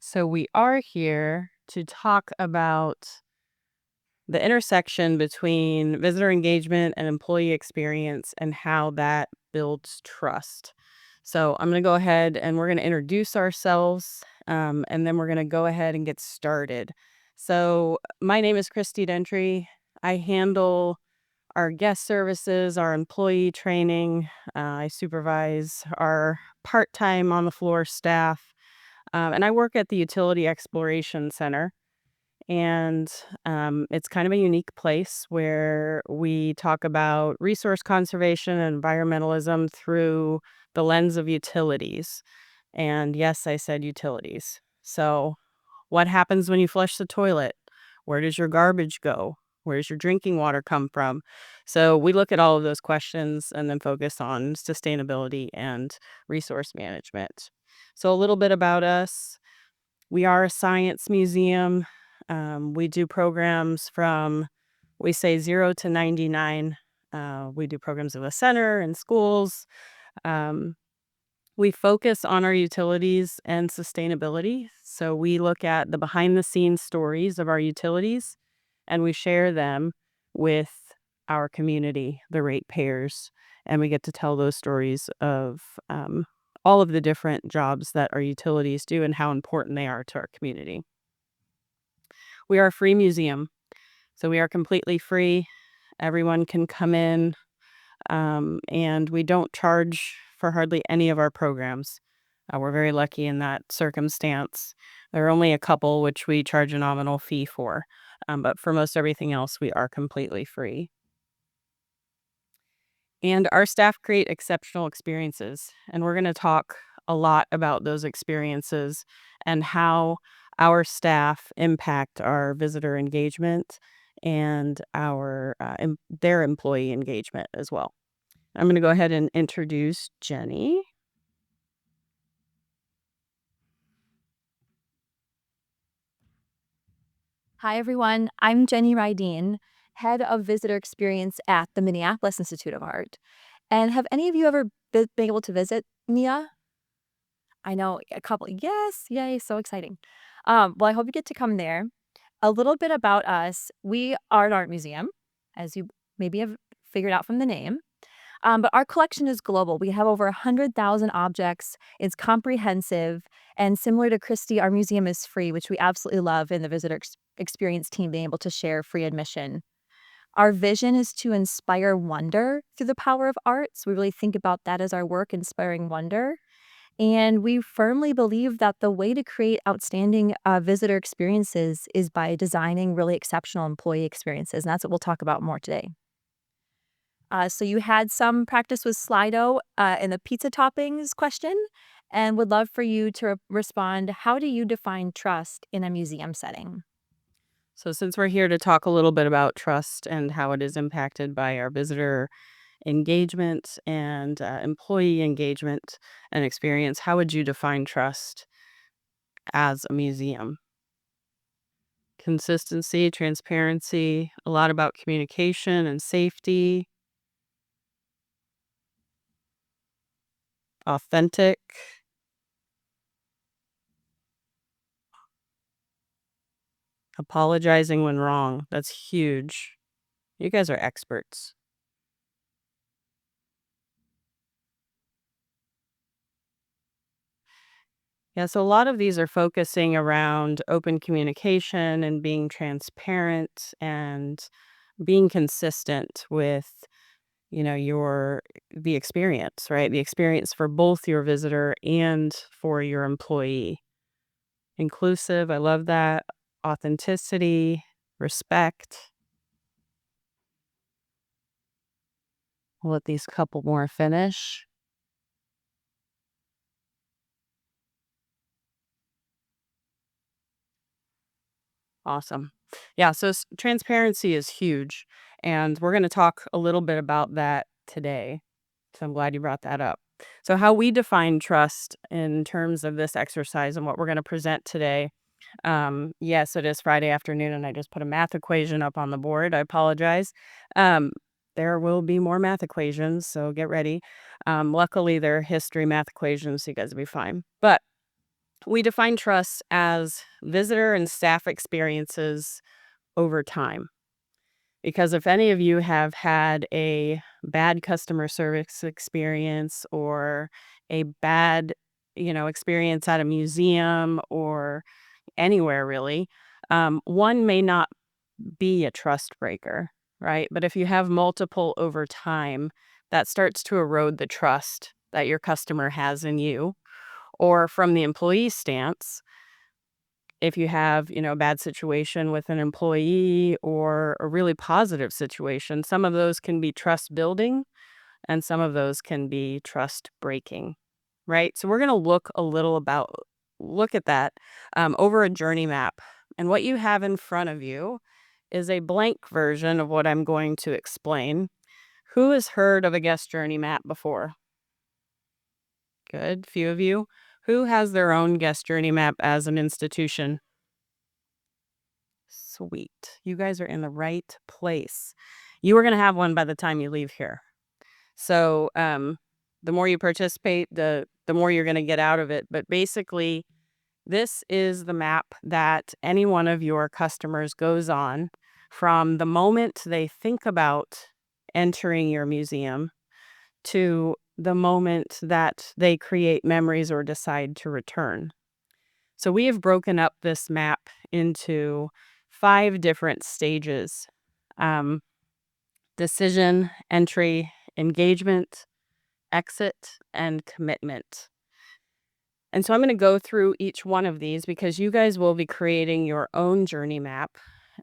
So, we are here to talk about the intersection between visitor engagement and employee experience and how that builds trust. So, I'm going to go ahead and we're going to introduce ourselves and then we're going to go ahead and get started. So, my name is Christy Dentry. I handle our guest services, our employee training. I supervise our part time on the floor staff. And I work at the Utility Exploration Center. And it's kind of a unique place where we talk about resource conservation and environmentalism through the lens of utilities. And yes, I said utilities. So, what happens when you flush the toilet? Where does your garbage go? Where does your drinking water come from? So, we look at all of those questions and then focus on sustainability and resource management. So, a little bit about us. We are a science museum. We do programs from, we say 0 to 99. We do programs in the center and schools. Um, we focus on our utilities and sustainability. So we look at the behind the scenes stories of our utilities and we share them with our community, the ratepayers. And we get to tell those stories of all of the different jobs that our utilities do and how important they are to our community. We are a free museum, so we are completely free. Everyone can come in, and we don't charge for hardly any of our programs. We're very lucky in that circumstance. There are only a couple which we charge a nominal fee for, but for most everything else, we are completely free. And our staff create exceptional experiences, and we're going to talk a lot about those experiences and how our staff impact our visitor engagement and their employee engagement as well. I'm going to go ahead and introduce Jenny. Hi, everyone. I'm Jenny Rydeen, head of visitor experience at the Minneapolis Institute of Art. And have any of you ever been able to visit MIA? I know a couple. Yes, yay, so exciting. Well, I hope you get to come there. A little bit about us. We are an art museum, as you maybe have figured out from the name. But our collection is global. We have over 100,000 objects. It's comprehensive. And similar to Christie, our museum is free, which we absolutely love in the visitor experience team being able to share free admission. Our vision is to inspire wonder through the power of art. So we really think about that as our work, inspiring wonder. And we firmly believe that the way to create outstanding visitor experiences is by designing really exceptional employee experiences. And that's what we'll talk about more today. So you had some practice with Slido in the pizza toppings question, and would love for you to respond. How do you define trust in a museum setting? So, since we're here to talk a little bit about trust and how it is impacted by our visitor engagement and employee engagement and experience, how would you define trust as a museum? Consistency, transparency, a lot about communication and safety, authentic, apologizing when wrong. That's huge. You guys are experts. Yeah, so a lot of these are focusing around open communication and being transparent and being consistent with, your the experience, right? The experience for both your visitor and for your employee. Inclusive, I love that. Authenticity, respect. We'll let these couple more finish. Awesome. Yeah, so transparency is huge, and we're going to talk a little bit about that today. So I'm glad you brought that up. So, how we define trust in terms of this exercise and what we're going to present today. Yes, it is Friday afternoon, and I just put a math equation up on the board. I apologize. Um, there will be more math equations, so get ready. Luckily, they're history math equations, so you guys will be fine. But We define trust as visitor and staff experiences over time. Because if any of you have had a bad customer service experience or a bad, experience at a museum or anywhere really, one may not be a trust breaker, right? But if you have multiple over time, that starts to erode the trust that your customer has in you. Or from the employee stance, if you have, a bad situation with an employee or a really positive situation, some of those can be trust building and some of those can be trust breaking, right? So we're going to look at that over a journey map. And what you have in front of you is a blank version of what I'm going to explain. Who has heard of a guest journey map before? Good, few of you. Who has their own guest journey map as an institution? Sweet. You guys are in the right place. You are going to have one by the time you leave here. So, the more you participate, the more you're going to get out of it. But basically, this is the map that any one of your customers goes on from the moment they think about entering your museum to the moment that they create memories or decide to return. So we have broken up this map into 5 different stages: um, decision, entry, engagement, exit, and commitment. And so I'm going to go through each one of these because you guys will be creating your own journey map,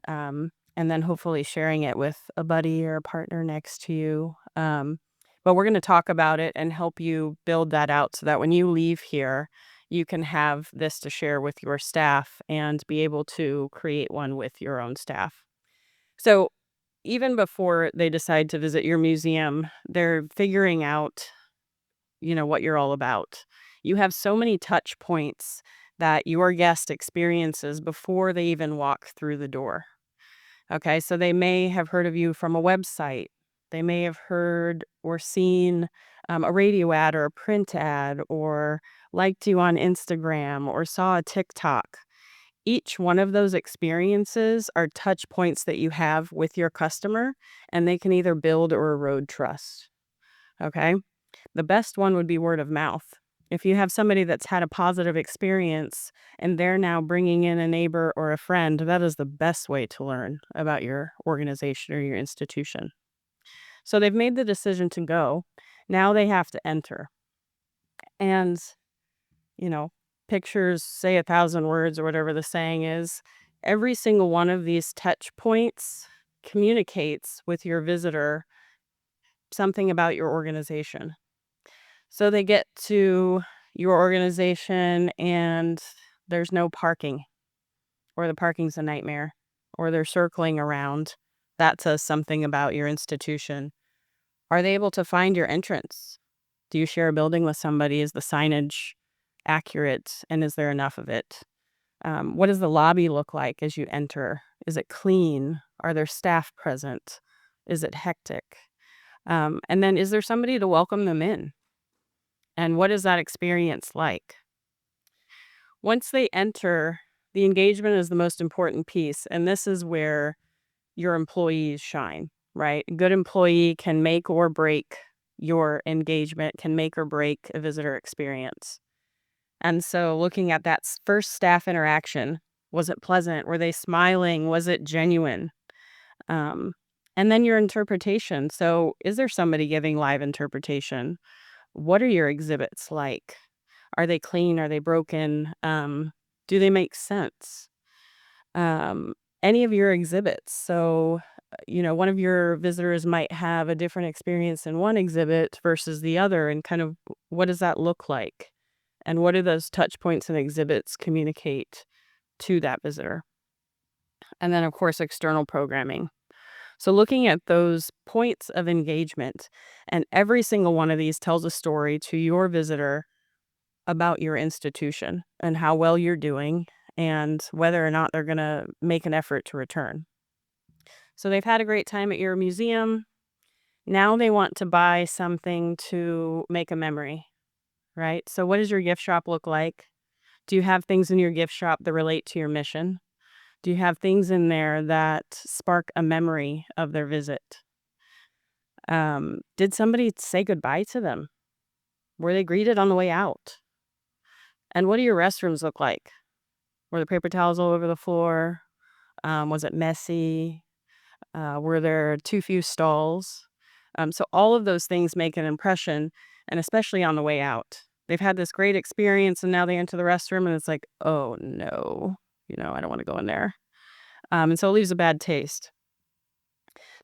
and then hopefully sharing it with a buddy or a partner next to you. But we're going to talk about it and help you build that out so that when you leave here, you can have this to share with your staff and be able to create one with your own staff. So even before they decide to visit your museum, they're figuring out, what you're all about. You have so many touch points that your guest experiences before they even walk through the door. Okay, so they may have heard of you from a website. They may have heard or seen a radio ad or a print ad or liked you on Instagram or saw a TikTok. Each one of those experiences are touch points that you have with your customer, and they can either build or erode trust. Okay. The best one would be word of mouth. If you have somebody that's had a positive experience and they're now bringing in a neighbor or a friend, that is the best way to learn about your organization or your institution. So they've made the decision to go. Now they have to enter. And, you know, pictures say 1,000 words or whatever the saying is. Every single one of these touch points communicates with your visitor something about your organization. So they get to your organization and there's no parking, or the parking's a nightmare, or they're circling around. That says something about your institution. Are they able to find your entrance? Do you share a building with somebody? Is the signage accurate, and is there enough of it? What does the lobby look like as you enter? Is it clean? Are there staff present? Is it hectic? And then is there somebody to welcome them in? And what is that experience like? Once they enter, the engagement is the most important piece, and this is where your employees shine, right? A good employee can make or break your engagement, can make or break a visitor experience. And so looking at that first staff interaction, was it pleasant? Were they smiling? Was it genuine? Um, and then your interpretation. So is there somebody giving live interpretation? What are your exhibits like? Are they clean? Are they broken? Do they make sense? Um, any of your exhibits. So, one of your visitors might have a different experience in one exhibit versus the other, and kind of what does that look like? And what do those touch points and exhibits communicate to that visitor? And then, of course, external programming. So, looking at those points of engagement, and every single one of these tells a story to your visitor about your institution and how well you're doing and whether or not they're going to make an effort to return. So they've had a great time at your museum. Now they want to buy something to make a memory, right? So what does your gift shop look like? Do you have things in your gift shop that relate to your mission? Do you have things in there that spark a memory of their visit? Did somebody say goodbye to them? Were they greeted on the way out? And what do your restrooms look like? Were the paper towels all over the floor? Was it messy? Were there too few stalls? So all of those things make an impression, and especially on the way out. They've had this great experience, and now they enter the restroom, and it's like, oh no, I don't want to go in there. And so it leaves a bad taste.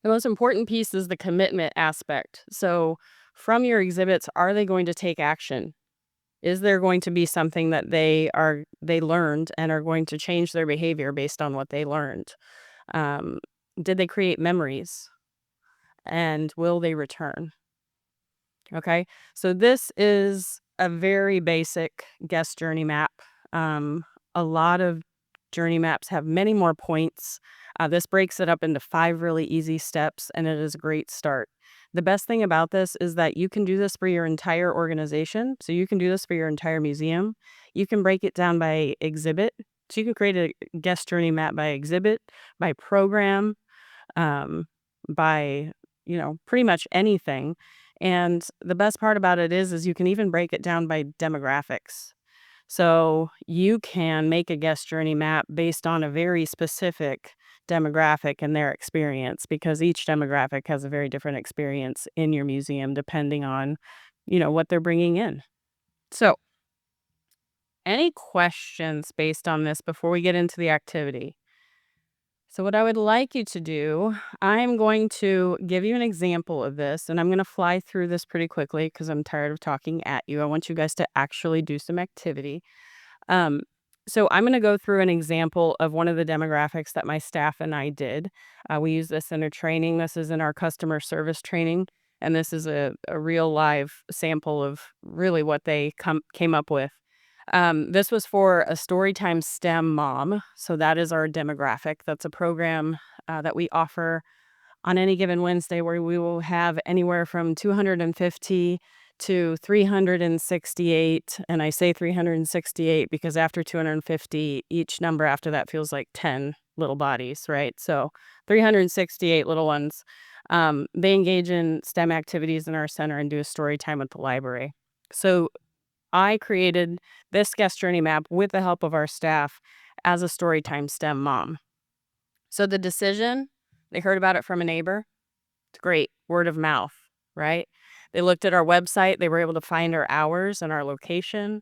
The most important piece is the commitment aspect. So from your exhibits, are they going to take action? Is there going to be something that they learned and are going to change their behavior based on what they learned? Um, did they create memories? And will they return? Okay. So this is a very basic guest journey map. Um, a lot of journey maps have many more points. This breaks it up into 5 really easy steps, and it is a great start. The best thing about this is that you can do this for your entire organization. So you can do this for your entire museum. You can break it down by exhibit. So you can create a guest journey map by exhibit, by program, um, by, pretty much anything. And the best part about it is you can even break it down by demographics. So you can make a guest journey map based on a very specific demographic and their experience, because each demographic has a very different experience in your museum depending on, what they're bringing in. So, any questions based on this before we get into the activity? So, what I would like you to do, I'm going to give you an example of this, and I'm going to fly through this pretty quickly because I'm tired of talking at you. I want you guys to actually do some activity. Um, so, I'm going to go through an example of one of the demographics that my staff and I did. We use this in our training. This is in our customer service training, and this is a real live sample of really what they came up with. This was for a Storytime STEM mom. So that is our demographic. That's a program that we offer on any given Wednesday where we will have anywhere from 250 to 368. And I say 368 because after 250, each number after that feels like 10 little bodies, right? So 368 little ones. They engage in STEM activities in our center and do a story time at the library. So I created this guest journey map with the help of our staff as a Storytime STEM mom. So the decision, they heard about it from a neighbor. It's great. Word of mouth, right? They looked at our website. They were able to find our hours and our location.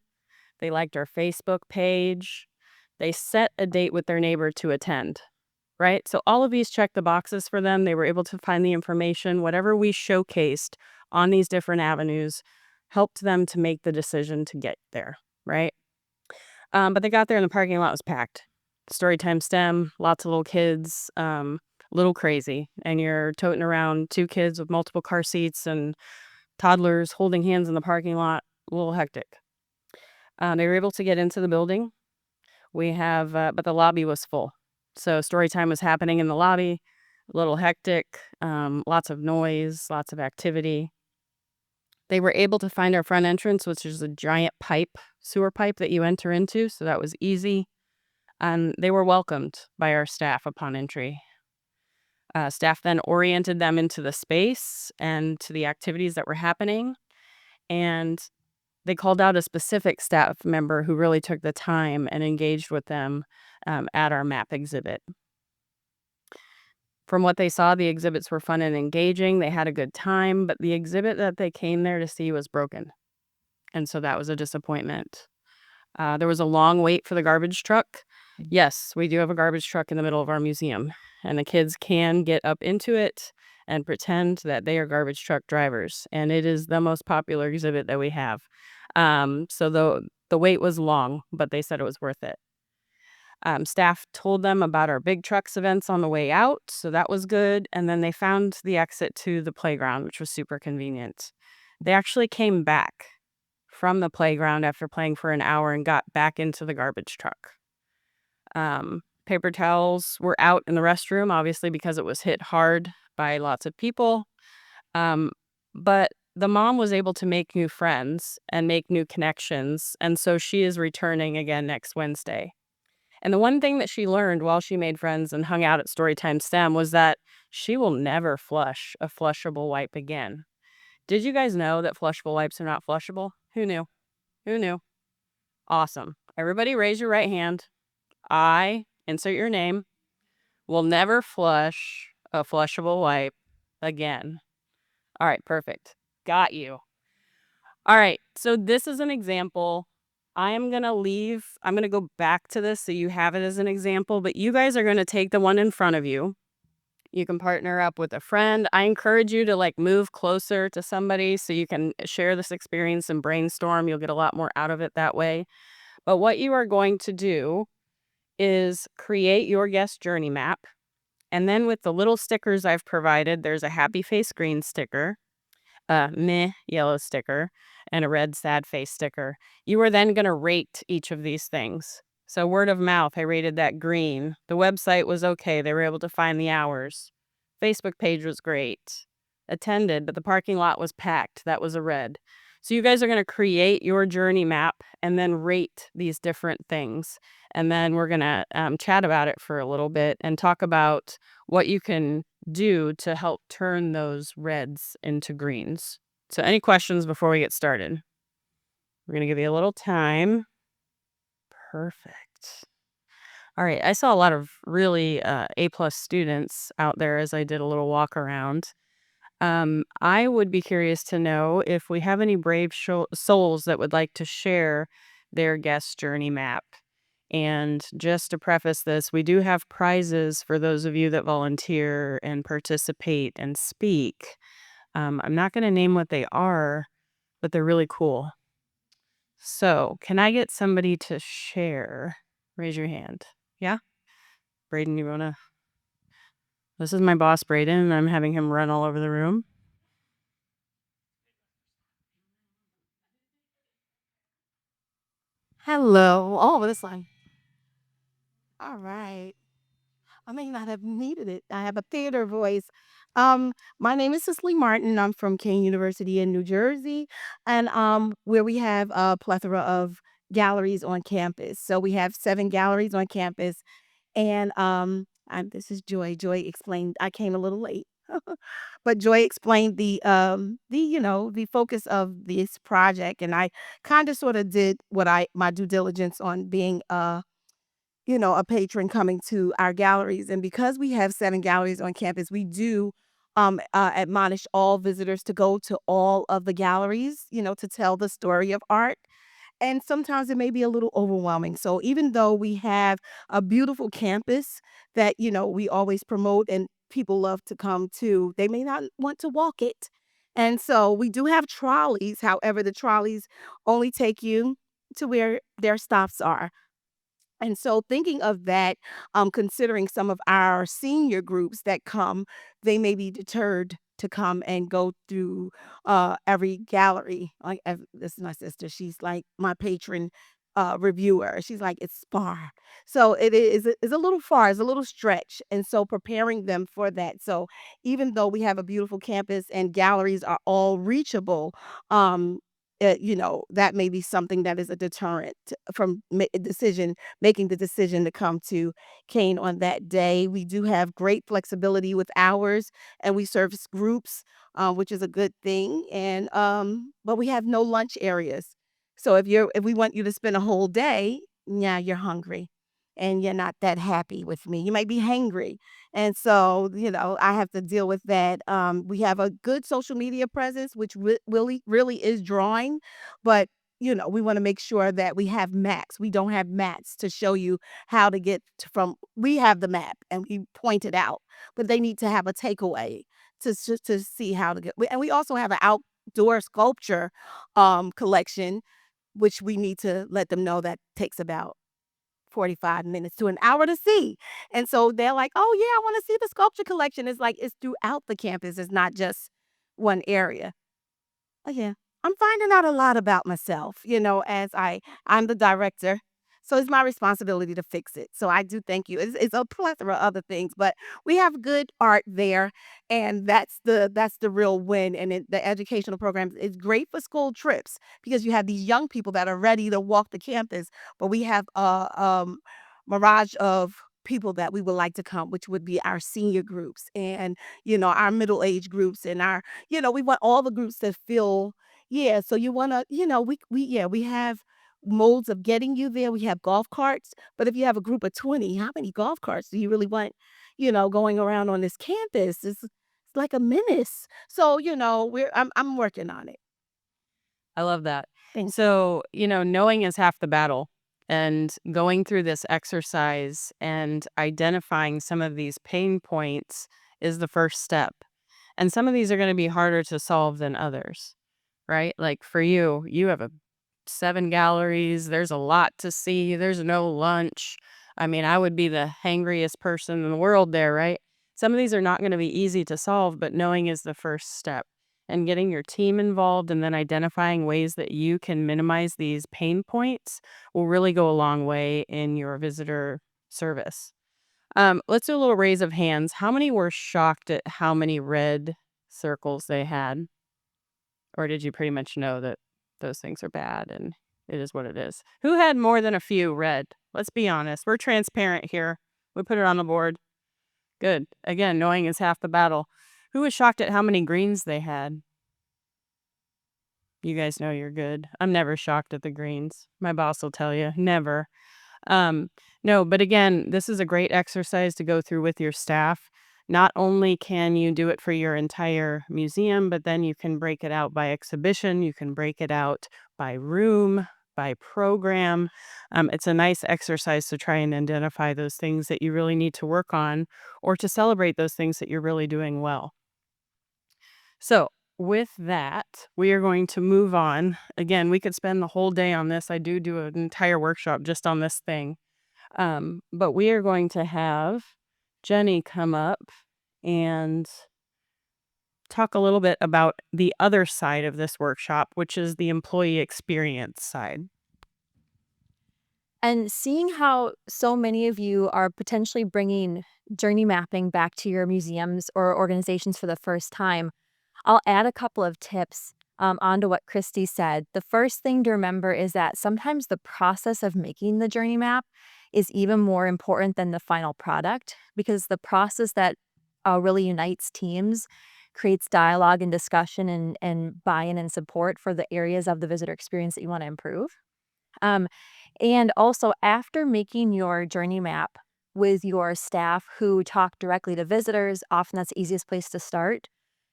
They liked our Facebook page. They set a date with their neighbor to attend, right? So all of these check the boxes for them. They were able to find the information. Whatever we showcased on these different avenues helped them to make the decision to get there, right? But they got there and the parking lot was packed. Storytime STEM, lots of little kids, little crazy. And you're toting around 2 kids with multiple car seats and toddlers holding hands in the parking lot, a little hectic. They were able to get into the building. But the lobby was full. So story time was happening in the lobby, a little hectic, lots of noise, lots of activity. They were able to find our front entrance, which is a giant sewer pipe that you enter into. So that was easy. And they were welcomed by our staff upon entry. Staff then oriented them into the space and to the activities that were happening. And they called out a specific staff member who really took the time and engaged with them at our map exhibit. From what they saw, the exhibits were fun and engaging. They had a good time, but the exhibit that they came there to see was broken. And so that was a disappointment. There was a long wait for the garbage truck. Yes, we do have a garbage truck in the middle of our museum, and the kids can get up into it and pretend that they are garbage truck drivers. And it is the most popular exhibit that we have. So the wait was long, but they said it was worth it. Staff told them about our big trucks events on the way out, so that was good. And then they found the exit to the playground, which was super convenient. They actually came back from the playground after playing for an hour and got back into the garbage truck. Paper towels were out in the restroom, obviously, because it was hit hard by lots of people. But the mom was able to make new friends and make new connections, and so she is returning again next Wednesday. And the one thing that she learned while she made friends and hung out at Storytime STEM was that she will never flush a flushable wipe again. Did you guys know that flushable wipes are not flushable? Who knew? Who knew? Awesome. Everybody raise your right hand. I, insert your name, will never flush a flushable wipe again. All right, perfect. Got you. All right, so this is an example. I'm going to go back to this so you have it as an example, but you guys are going to take the one in front of you. You can partner up with a friend. I encourage you to like move closer to somebody so you can share this experience and brainstorm. You'll get a lot more out of it that way. But what you are going to do is create your guest journey map. And then with the little stickers I've provided, there's a happy face green sticker, a meh yellow sticker, and a red sad face sticker. You are then going to rate each of these things. So word of mouth, I rated that green. The website was okay. They were able to find the hours. Facebook page was great. Attended, but the parking lot was packed. That was a red. So you guys are going to create your journey map and then rate these different things. And then we're going to chat about it for a little bit and talk about what you can do to help turn those reds into greens. So any questions before we get started? We're going to give you a little time. Perfect. All right. I saw a lot of really A+ students out there as I did a little walk around. I would be curious to know if we have any brave souls that would like to share their guest journey map. And just to preface this, we do have prizes for those of you that volunteer and participate and speak. I'm not going to name what they are, but they're really cool. So, can I get somebody to share? Raise your hand. Yeah? Braden, you want to? This is my boss, Braden, and I'm having him run all over the room. Hello. Oh, this one. All right. I may not have needed it. I have a theater voice. My name is Cicely Martin. I'm from King University in New Jersey, and where we have a plethora of galleries on campus. So we have 7 galleries on campus, and this is Joy. Joy explained. I came a little late, but Joy explained the focus of this project, and I kind of sort of did what I my due diligence on being a patron coming to our galleries. And because we have 7 galleries on campus, we do admonish all visitors to go to all of the galleries, to tell the story of art. And sometimes it may be a little overwhelming. So even though we have a beautiful campus that, we always promote and people love to come to, they may not want to walk it. And so we do have trolleys. However, the trolleys only take you to where their stops are. And so thinking of that, considering some of our senior groups that come, they may be deterred to come and go through every gallery. Like this is my sister. She's like my patron reviewer. She's like, it's far. So it's a little far, it's a little stretch. And so preparing them for that. So even though we have a beautiful campus and galleries are all reachable, that may be something that is a deterrent from making the decision to come to Kane on that day. We do have great flexibility with hours, and we service groups, which is a good thing. And but we have no lunch areas. So if we want you to spend a whole day, yeah, you're hungry, and you're not that happy with me. You might be hangry, and so I have to deal with that. We have a good social media presence, which really is drawing, but we want to make sure that we have maps. We don't have maps to show you how to get from. We have the map and we point it out, but they need to have a takeaway to see how to get. And we also have an outdoor sculpture collection, which we need to let them know that takes about 45 minutes to an hour to see. And so they're like, "Oh yeah, I want to see the sculpture collection." It's like it's throughout the campus. It's not just one area. Oh yeah. I'm finding out a lot about myself, as I'm the director. So it's my responsibility to fix it. So I do thank you. It's a plethora of other things, but we have good art there, and that's the real win. And the educational programs is great for school trips because you have these young people that are ready to walk the campus, but we have a mirage of people that we would like to come, which would be our senior groups and our middle age groups and our we want all the groups to feel. Yeah, so you want to we have modes of getting you there. We have golf carts, but if you have a group of 20, how many golf carts do you really want going around on this campus? It's like a menace. So I'm working on it. I love that. Thank you. So, knowing is half the battle. And going through this exercise and identifying some of these pain points is the first step. And some of these are going to be harder to solve than others, right? Like for you, you have 7 galleries. There's a lot to see. There's no lunch. I mean, I would be the hangriest person in the world there, right? Some of these are not going to be easy to solve, but knowing is the first step. And getting your team involved and then identifying ways that you can minimize these pain points will really go a long way in your visitor service. Let's do a little raise of hands. How many were shocked at how many red circles they had? Or did you pretty much know that those things are bad and it is what it is? Who had more than a few red? Let's be honest. We're transparent here. We put it on the board. Good. Again, knowing is half the battle. Who was shocked at how many greens they had? You guys know you're good. I'm never shocked at the greens. My boss will tell you, never. Um, no, but again, this is a great exercise to go through with your staff. Not only can you do it for your entire museum, but then you can break it out by exhibition, you can break it out by room, by program. It's a nice exercise to try and identify those things that you really need to work on or to celebrate those things that you're really doing well. So, with that, we are going to move on. Again, we could spend the whole day on this. I do an entire workshop just on this thing. But we are going to have Jenny come up and talk a little bit about the other side of this workshop, which is the employee experience side. And seeing how so many of you are potentially bringing journey mapping back to your museums or organizations for the first time, I'll add a couple of tips onto what Christy said. The first thing to remember is that sometimes the process of making the journey map is even more important than the final product because the process that really unites teams, creates dialogue and discussion and buy-in and support for the areas of the visitor experience that you want to improve. Um, and also, after making your journey map with your staff who talk directly to visitors, often that's the easiest place to start.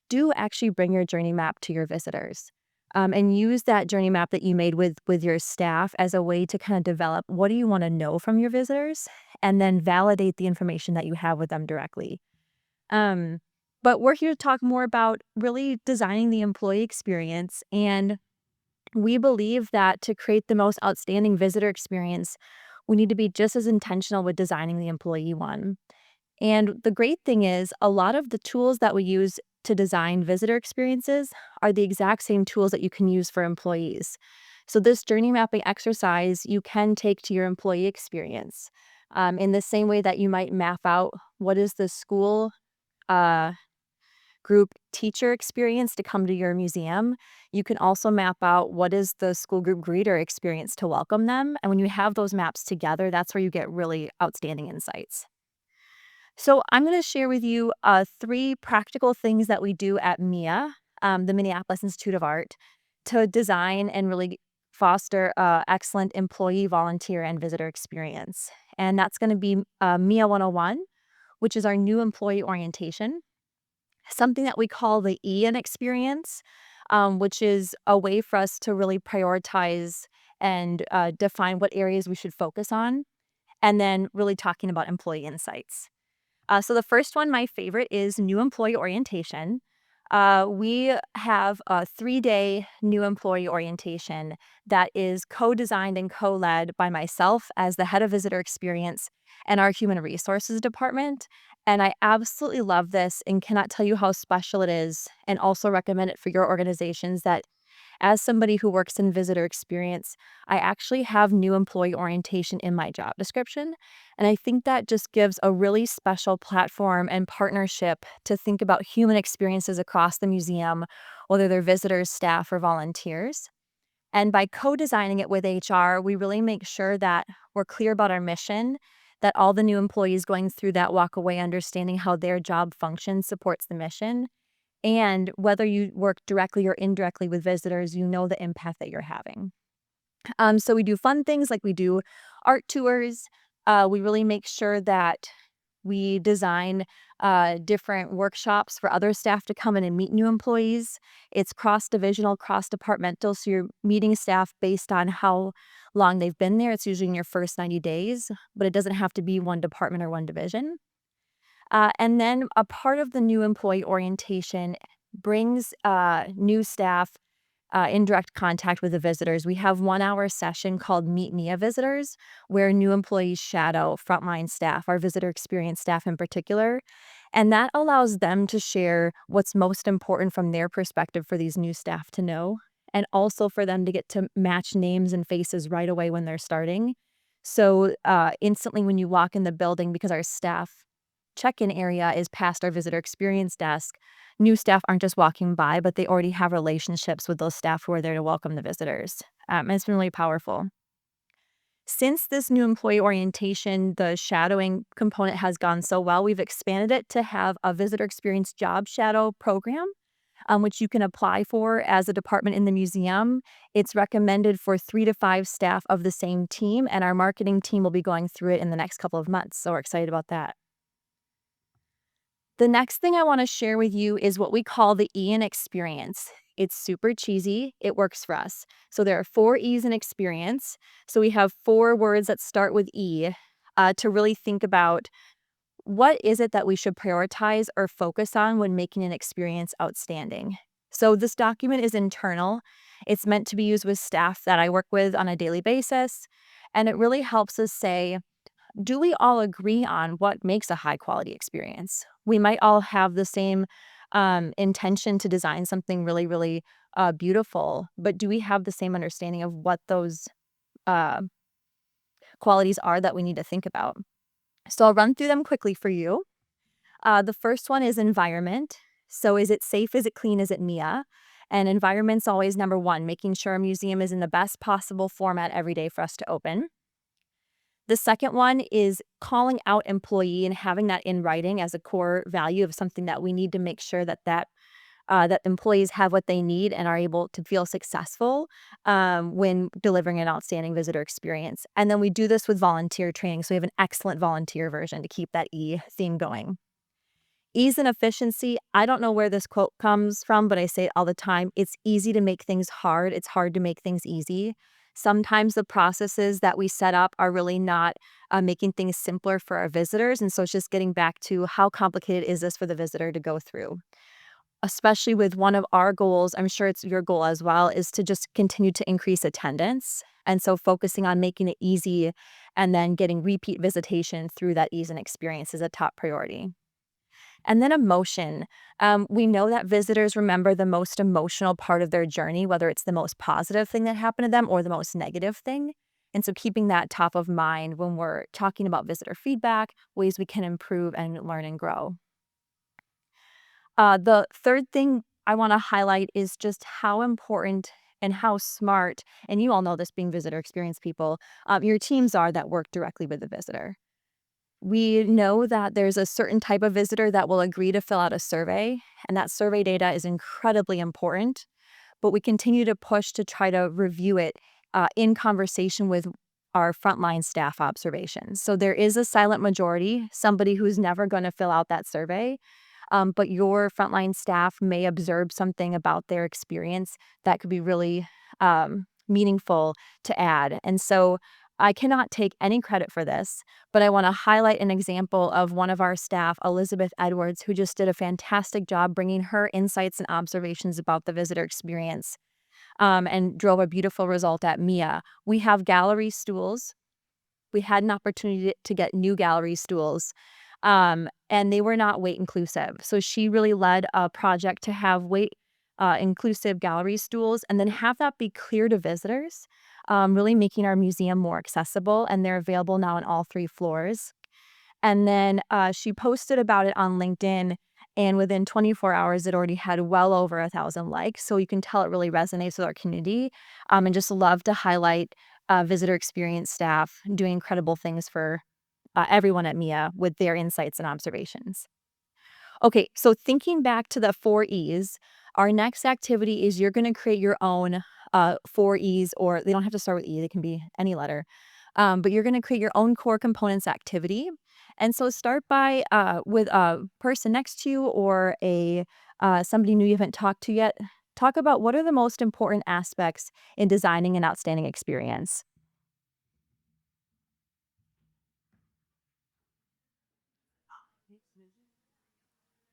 Do actually bring your journey map to your visitors, and use that journey map that you made with your staff as a way to kind of develop what do you want to know from your visitors, and then validate the information that you have with them directly. Um, but we're here to talk more about really designing the employee experience, and we believe that to create the most outstanding visitor experience, we need to be just as intentional with designing the employee one. And the great thing is, a lot of the tools that we use to design visitor experiences are the exact same tools that you can use for employees. So, this journey mapping exercise you can take to your employee experience in the same way that you might map out what is the school uh, group teacher experience to come to your museum. You can also map out what is the school group greeter experience to welcome them. And when you have those maps together, that's where you get really outstanding insights. So I'm going to share with you 3 practical things that we do at MIA, the Minneapolis Institute of Art, to design and really foster excellent employee, volunteer, and visitor experience. And that's going to be MIA 101, which is our new employee orientation, something that we call the Ian experience, which is a way for us to really prioritize and define what areas we should focus on, and then really talking about employee insights. So the first one, my favorite, is new employee orientation. We have a 3-day new employee orientation that is co-designed and co-led by myself as the head of visitor experience and our human resources department. And I absolutely love this and cannot tell you how special it is, and also recommend it for your organizations that As somebody who works in visitor experience, I actually have new employee orientation in my job description. And I think that just gives a really special platform and partnership to think about human experiences across the museum, whether they're visitors, staff, or volunteers. And by co-designing it with HR, we really make sure that we're clear about our mission, that all the new employees going through that walk away understanding how their job function supports the mission. And whether you work directly or indirectly with visitors, you know the impact that you're having. So we do fun things like we do art tours. We really make sure that we design different workshops for other staff to come in and meet new employees. It's cross divisional, cross departmental. So you're meeting staff based on how long they've been there. It's usually in your first 90 days, but it doesn't have to be one department or one division. And then a part of the new employee orientation brings new staff in direct contact with the visitors. We have 1 hour session called Meet Mia Visitors, where new employees shadow frontline staff, our visitor experience staff in particular. And that allows them to share what's most important from their perspective for these new staff to know, and also for them to get to match names and faces right away when they're starting. So instantly when you walk in the building, because our staff check-in area is past our visitor experience desk, new staff aren't just walking by, but they already have relationships with those staff who are there to welcome the visitors. And it's been really powerful. Since this new employee orientation, the shadowing component has gone so well, we've expanded it to have a visitor experience job shadow program, which you can apply for as a department in the museum. It's recommended for 3 to 5 staff of the same team, and our marketing team will be going through it in the next couple of months. So we're excited about that. The next thing I want to share with you is what we call the E in experience. It's super cheesy. It works for us. So there are 4 E's in experience. So we have 4 words that start with E to really think about what is it that we should prioritize or focus on when making an experience outstanding. So this document is internal. It's meant to be used with staff that I work with on a daily basis. And it really helps us say, do we all agree on what makes a high quality experience? We might all have the same intention to design something really, really beautiful, but do we have the same understanding of what those uh, qualities are that we need to think about? So I'll run through them quickly for you. The first one is environment. So is it safe? Is it clean? Is it Mia? And environment's always number one, making sure a museum is in the best possible format every day for us to open. The second one is calling out employee and having that in writing as a core value of something that we need to make sure that employees have what they need and are able to feel successful when delivering an outstanding visitor experience. And then we do this with volunteer training. So we have an excellent volunteer version to keep that E theme going. Ease and efficiency. I don't know where this quote comes from, but I say it all the time. It's easy to make things hard. It's hard to make things easy. Sometimes the processes that we set up are really not making things simpler for our visitors. And so it's just getting back to how complicated is this for the visitor to go through, especially with one of our goals. I'm sure it's your goal as well, is to just continue to increase attendance. And so focusing on making it easy and then getting repeat visitation through that ease and experience is a top priority. And then emotion. We know that visitors remember the most emotional part of their journey, whether it's the most positive thing that happened to them or the most negative thing. And so keeping that top of mind when we're talking about visitor feedback, ways we can improve and learn and grow. The third thing I want to highlight is just how important and how smart, and you all know this being visitor experience people, your teams are that work directly with the visitor. We know that there's a certain type of visitor that will agree to fill out a survey, and that survey data is incredibly important, but we continue to push to try to review it in conversation with our frontline staff observations. So there is a silent majority, somebody who's never going to fill out that survey, but your frontline staff may observe something about their experience that could be really meaningful to add. And so I cannot take any credit for this, but I want to highlight an example of one of our staff, Elizabeth Edwards, who just did a fantastic job bringing her insights and observations about the visitor experience and drove a beautiful result at MIA. We have gallery stools. We had an opportunity to get new gallery stools, and they were not weight inclusive. So she really led a project to have weight inclusive gallery stools, and then have that be clear to visitors, really making our museum more accessible. And they're available now on all 3 floors. And then she posted about it on LinkedIn. And within 24 hours, it already had well over 1,000 likes. So you can tell it really resonates with our community. And just love to highlight visitor experience staff doing incredible things for everyone at MIA with their insights and observations. Okay, so thinking back to the 4 E's, our next activity is you're going to create your own 4 E's, or they don't have to start with E, they can be any letter. But you're going to create your own core components activity. And so start by with a person next to you or a somebody new you haven't talked to yet. Talk about what are the most important aspects in designing an outstanding experience.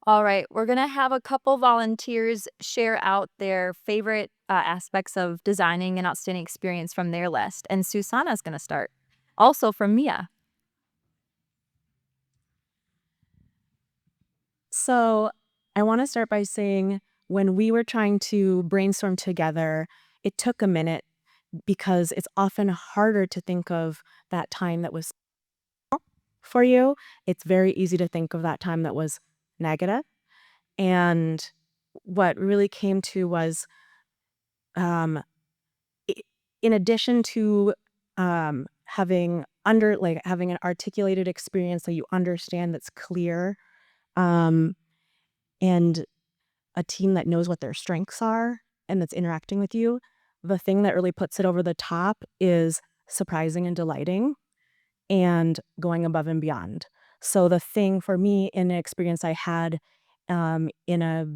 All right, we're gonna have a couple volunteers share out their favorite aspects of designing an outstanding experience from their list, and Susanna's gonna start. Also from Mia. So, I want to start by saying when we were trying to brainstorm together, it took a minute because it's often harder to think of that time that was for you. It's very easy to think of that time that was negative. And what really came to was, um, i- in addition to having an articulated experience that you understand that's clear, um, and a team that knows what their strengths are and that's interacting with you, the thing that really puts it over the top is surprising and delighting and going above and beyond. So the thing for me in an experience I had, in a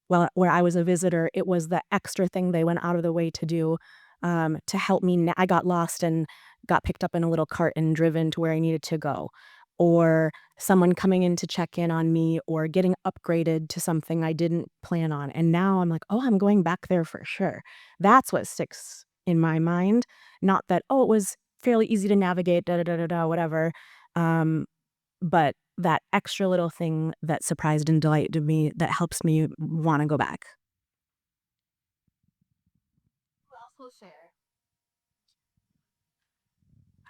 well, where I was a visitor, it was the extra thing they went out of the way to do, to help me. I got lost and got picked up in a little cart and driven to where I needed to go, or someone coming in to check in on me, or getting upgraded to something I didn't plan on. And now I'm like, oh, I'm going back there for sure. That's what sticks in my mind. Not that, oh, it was fairly easy to navigate, da da da da da, whatever. Um, but that extra little thing that surprised and delighted me that helps me wanna go back.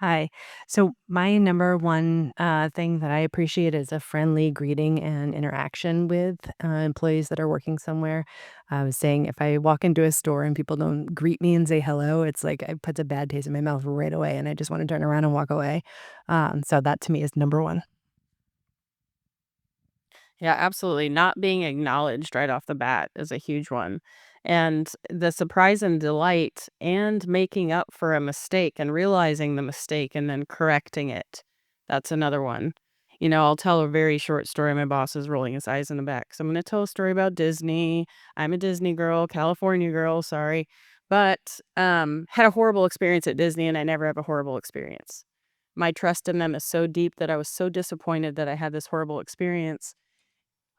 Hi. So my number one thing that I appreciate is a friendly greeting and interaction with employees that are working somewhere. I was saying if I walk into a store and people don't greet me and say hello, it's like it puts a bad taste in my mouth right away, and I just want to turn around and walk away. So that to me is number one. Yeah, absolutely. Not being acknowledged right off the bat is a huge one. And the surprise and delight and making up for a mistake and realizing the mistake and then correcting it. That's another one. I'll tell a very short story. My boss is rolling his eyes in the back. So I'm going to tell a story about Disney. I'm a Disney girl, California girl, sorry. But had a horrible experience at Disney, and I never have a horrible experience. My trust in them is so deep that I was so disappointed that I had this horrible experience.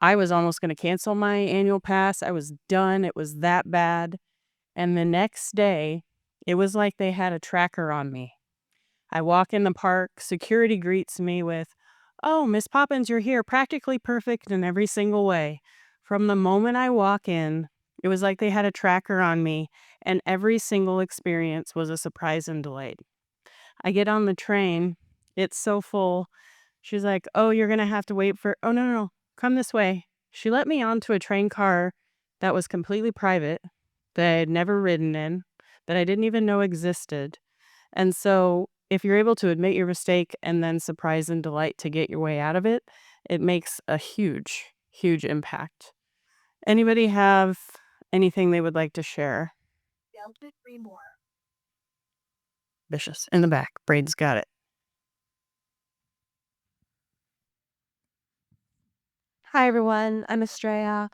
I was almost gonna cancel my annual pass. I was done. It was that bad. And the next day, it was like they had a tracker on me. I walk in the park, security greets me with, "Oh, Miss Poppins, you're here, practically perfect in every single way." From the moment I walk in, it was like they had a tracker on me, and every single experience was a surprise and delight. I get on the train, it's so full. She's like, "Oh, you're gonna have to wait for—" "Oh, no, no, no, come this way." She let me onto a train car that was completely private, that I had never ridden in, that I didn't even know existed. And so, if you're able to admit your mistake and then surprise and delight to get your way out of it, it makes a huge, huge impact. Anybody have anything they would like to share? Vicious. In the back. Braid's got it. Hi everyone, I'm Estrella.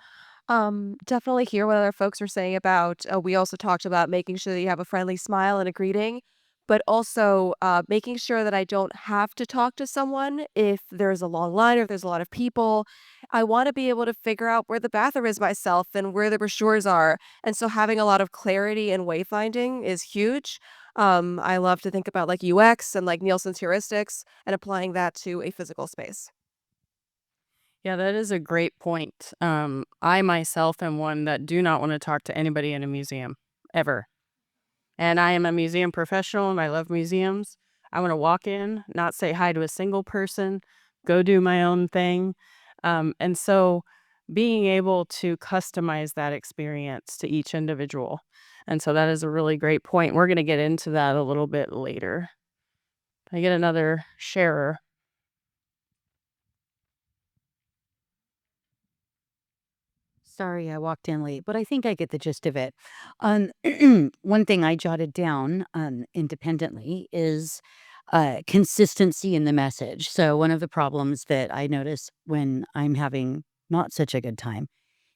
Definitely hear what other folks are saying about. We also talked about making sure that you have a friendly smile and a greeting, but also making sure that I don't have to talk to someone if there's a long line or if there's a lot of people. I want to be able to figure out where the bathroom is myself and where the brochures are, and so having a lot of clarity and wayfinding is huge. I love to think about like UX and like Nielsen's heuristics and applying that to a physical space. Yeah, that is a great point. I myself am one that do not want to talk to anybody in a museum ever. And I am a museum professional and I love museums. I want to walk in, not say hi to a single person, go do my own thing. And so being able to customize that experience to each individual. And so that is a really great point. We're going to get into that a little bit later. I get another sharer. Sorry, I walked in late, but I think I get the gist of it. Um, one thing I jotted down independently is consistency in the message. So, one of the problems that I notice when I'm having not such a good time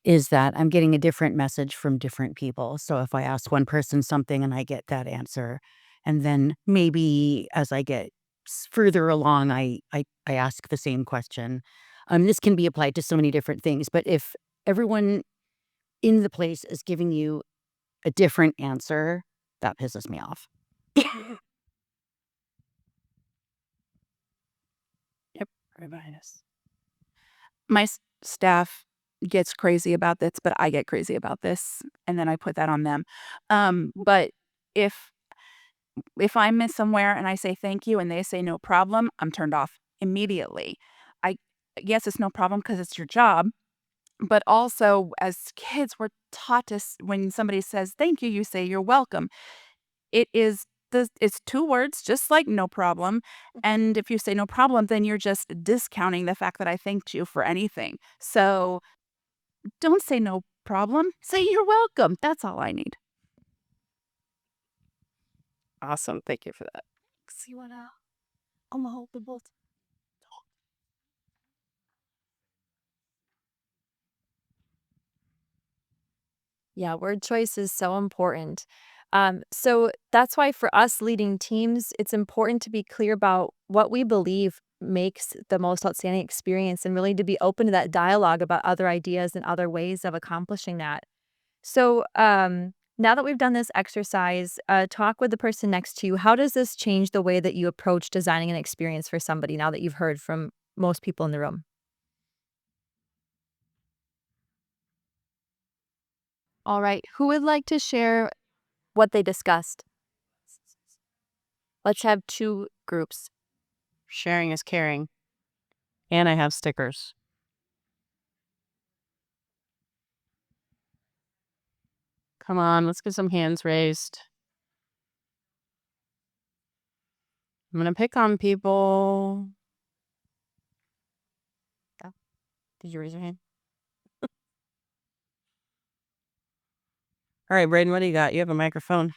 is that I'm getting a different message from different people. So, if I ask one person something and I get that answer, and then maybe as I get further along, I ask the same question. This can be applied to so many different things, but if everyone in the place is giving you a different answer, that pisses me off. Yep, right behind us. My staff gets crazy about this, but I get crazy about this, and then I put that on them. But if I miss somewhere and I say thank you and they say no problem, I'm turned off immediately. I Yes, it's no problem because it's your job, but also as kids, we're taught to when somebody says thank you, you say you're welcome. It is it's 2 words, just like no problem, and if you say no problem, then you're just discounting the fact that I thanked you for anything. So, don't say no problem, say you're welcome, that's all I need. Awesome. Thank you for that. See what I'm gonna hold the both. Yeah, word choice is so important. So that's why for us leading teams, it's important to be clear about what we believe makes the most outstanding experience and really to be open to that dialogue about other ideas and other ways of accomplishing that. So now that we've done this exercise, talk with the person next to you. How does this change the way that you approach designing an experience for somebody now that you've heard from most people in the room? All right. Who would like to share what they discussed? Let's have two groups. Sharing is caring. And I have stickers. Come on, let's get some hands raised. I'm going to pick on people. Oh, did you raise your hand? All right, Braden, what do you got? You have a microphone.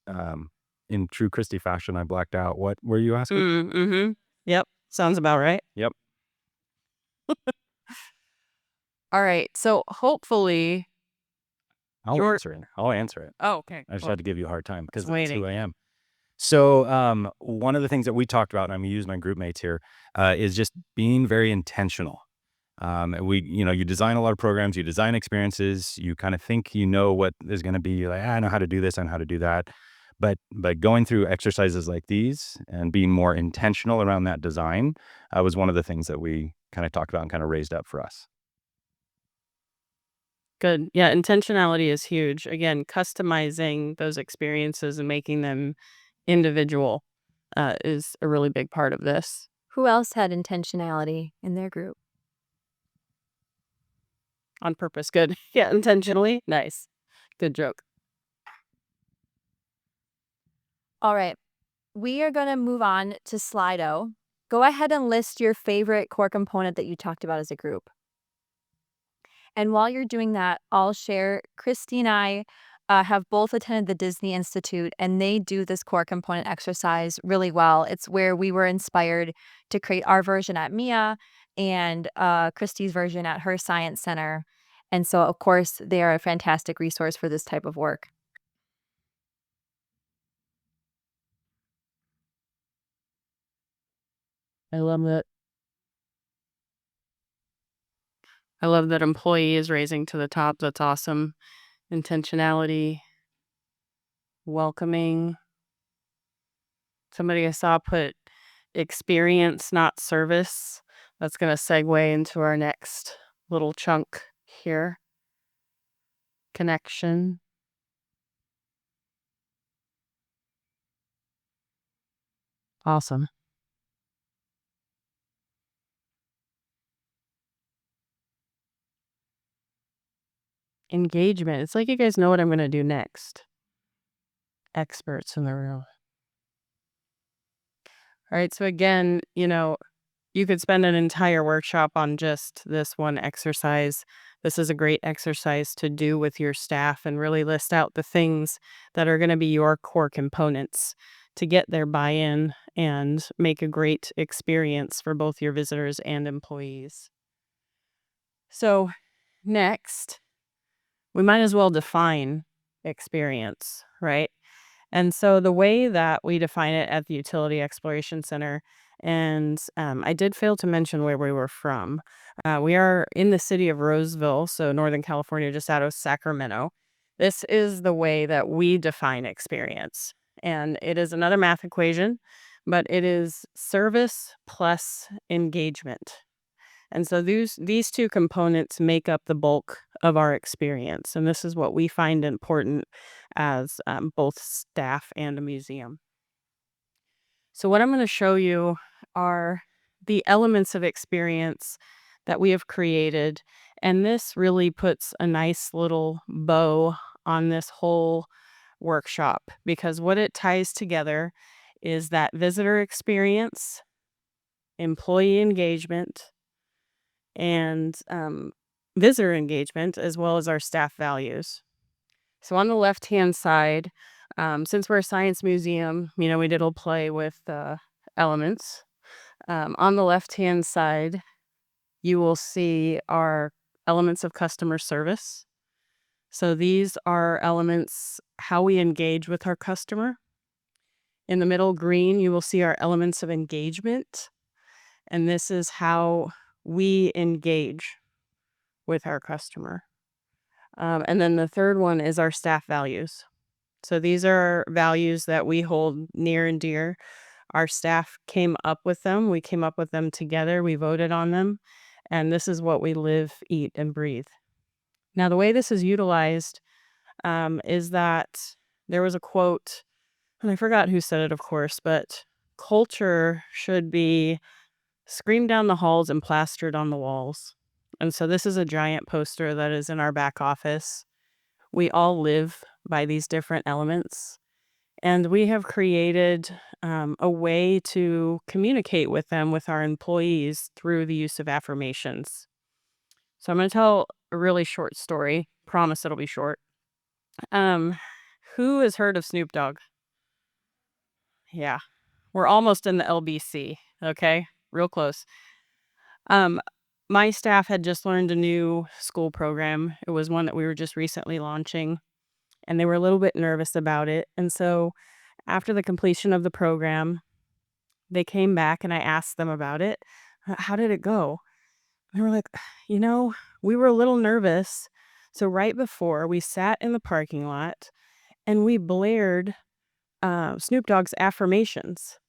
In true Christie fashion, I blacked out. What were you asking? Mm-hmm. Yep, sounds about right. Yep. All right, so hopefully I'll answer it. I'll answer it. Oh, okay. I just had to give you a hard time because that's waiting. who I am. So one of the things that we talked about, and I'm going to use my group mates here, is just being very intentional. You design a lot of programs, you design experiences, you kind of think you know what is going to be. You're like, I know how to do this, I know how to do that. But going through exercises like these and being more intentional around that design was one of the things that we kind of talked about and kind of raised up for us. Good. Yeah, intentionality is huge. Again, customizing those experiences and making them individual is a really big part of this. Who else had intentionality in their group? On purpose. Good. Yeah, intentionally. Nice. Good joke. All right. We are going to move on to Slido. Go ahead and list your favorite core component that you talked about as a group. And while you're doing that, I'll share Christy and I have both attended the Disney Institute, and they do this core component exercise really well. It's where we were inspired to create our version at Mia and Christy's version at her science center. And so, of course, they are a fantastic resource for this type of work. I love that. I love that employee is raising to the top. That's awesome. Intentionality, welcoming. Somebody I saw put experience, not service. That's going to segue into our next little chunk here. Connection. Awesome. Engagement. It's like you guys know what I'm going to do next. Experts in the room. All right. So again, you could spend an entire workshop on just this one exercise. This is a great exercise to do with your staff and really list out the things that are going to be your core components to get their buy-in and make a great experience for both your visitors and employees. So next, we might as well define experience, right? And so the way that we define it at the Utility Exploration Center, and I did fail to mention where we were from. We are in the city of Roseville, so Northern California, just out of Sacramento. This is the way that we define experience. And it is another math equation, but it is service plus engagement. And so these two components make up the bulk of our experience. And this is what we find important as both staff and a museum. So what I'm going to show you are the elements of experience that we have created. And this really puts a nice little bow on this whole workshop, because what it ties together is that visitor experience, employee engagement, and visitor engagement, as well as our staff values. So on the left-hand side, since we're a science museum, we did a play with elements. On the left-hand side, you will see our elements of customer service. So these are elements, how we engage with our customer. In the middle green, you will see our elements of engagement. And this is how we engage with our customer. And then the third one is our staff values. So these are values that we hold near and dear. Our staff came up with them. We came up with them together. We voted on them. And this is what we live, eat, and breathe. Now, the way this is utilized is that there was a quote, and I forgot who said it, of course, but culture should be screamed down the halls and plastered on the walls. And so this is a giant poster that is in our back office. We all live by these different elements, and we have created a way to communicate with them, with our employees, through the use of affirmations. So I'm going to tell a really short story. Promise it'll be short. Who has heard of Snoop Dogg? Yeah, we're almost in the LBC. Okay, real close. My staff had just learned a new school program. It was one that we were just recently launching, and they were a little bit nervous about it. And so after the completion of the program, they came back and I asked them about it. How did it go? They were like, we were a little nervous. So right before, we sat in the parking lot and we blared Snoop Dogg's affirmations.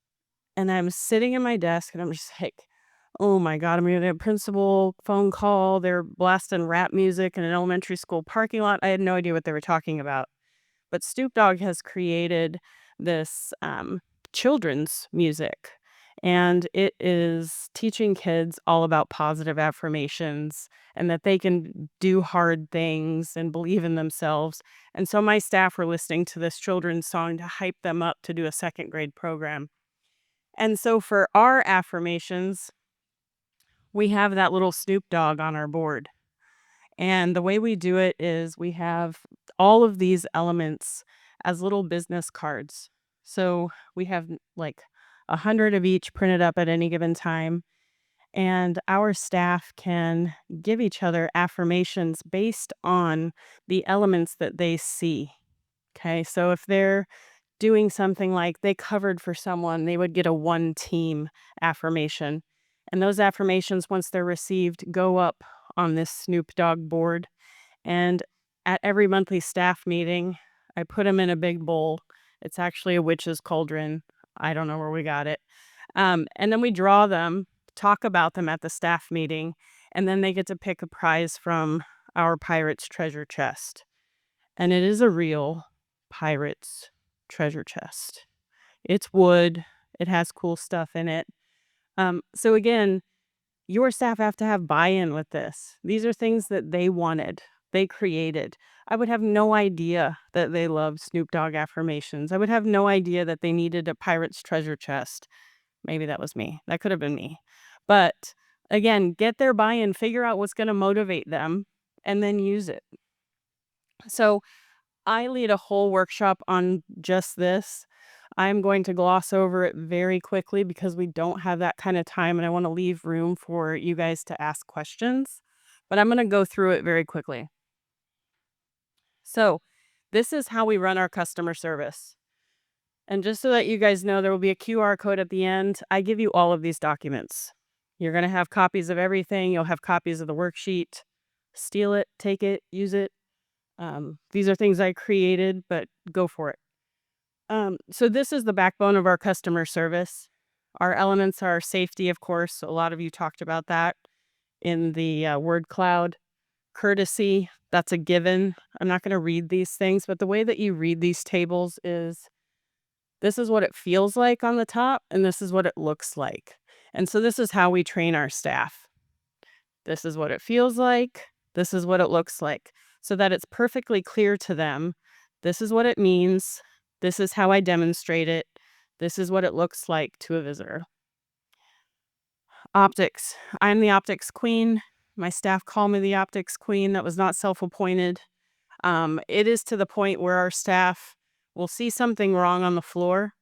And I'm sitting at my desk and I'm just like, oh my God, I'm going to get a principal phone call. They're blasting rap music in an elementary school parking lot. I had no idea what they were talking about. But Snoop Dogg has created this children's music, and it is teaching kids all about positive affirmations and that they can do hard things and believe in themselves. And so my staff were listening to this children's song to hype them up to do a second grade program. And so for our affirmations, we have that little Snoop Dogg on our board. And the way we do it is we have all of these elements as little business cards. So we have like 100 of each printed up at any given time. And our staff can give each other affirmations based on the elements that they see. Okay, so if they're doing something like they covered for someone, they would get a one team affirmation. And those affirmations, once they're received, go up on this Snoop Dogg board. And at every monthly staff meeting, I put them in a big bowl. It's actually a witch's cauldron. I don't know where we got it. And then we draw them talk about them at the staff meeting, and then they get to pick a prize from our pirate's treasure chest. And it is a real pirate's treasure chest. It's wood. It has cool stuff in it. So again, your staff have to have buy-in with this. These are things that they wanted, they created. I would have no idea that they loved Snoop Dogg affirmations. I would have no idea that they needed a pirate's treasure chest. Maybe that was me. That could have been me. But again, get their buy-in, figure out what's going to motivate them, and then use it. So I lead a whole workshop on just this. I'm going to gloss over it very quickly because we don't have that kind of time and I want to leave room for you guys to ask questions. But I'm going to go through it very quickly. So, this is how we run our customer service. And just so that you guys know, there will be a QR code at the end. I give you all of these documents. You're going to have copies of everything. You'll have copies of the worksheet. Steal it, take it, use it. These are things I created, but go for it. So this is the backbone of our customer service. Our elements are safety, of course. A lot of you talked about that in the word cloud. Courtesy, that's a given. I'm not going to read these things, but the way that you read these tables is this is what it feels like on the top, and this is what it looks like. And so this is how we train our staff. This is what it feels like. This is what it looks like, so that it's perfectly clear to them. This is what it means. This is how I demonstrate it. This is what it looks like to a visitor. Optics. I'm the optics queen. My staff call me the optics queen. That was not self-appointed. It is to the point where our staff will see something wrong on the floor.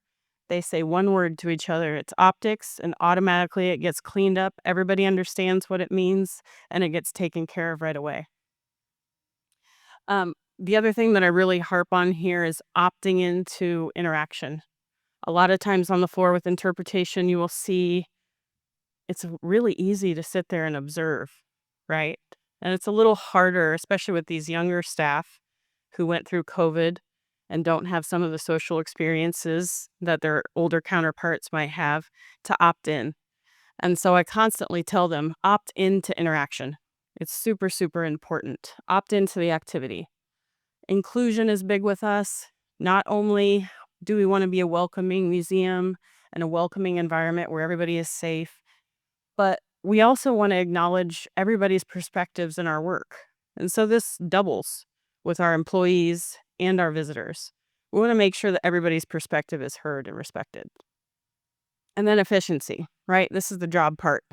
They say one word to each other. It's optics, and automatically it gets cleaned up. Everybody understands what it means, and it gets taken care of right away. The other thing that I really harp on here is opting into interaction. A lot of times on the floor with interpretation, you will see it's really easy to sit there and observe, right? And it's a little harder, especially with these younger staff who went through COVID and don't have some of the social experiences that their older counterparts might have, to opt in. And so I constantly tell them, opt into interaction. It's super, super important. Opt into the activity. Inclusion is big with us. Not only do we want to be a welcoming museum and a welcoming environment where everybody is safe, but we also want to acknowledge everybody's perspectives in our work. And so this doubles with our employees and our visitors. We want to make sure that everybody's perspective is heard and respected. And then efficiency, right? This is the job part.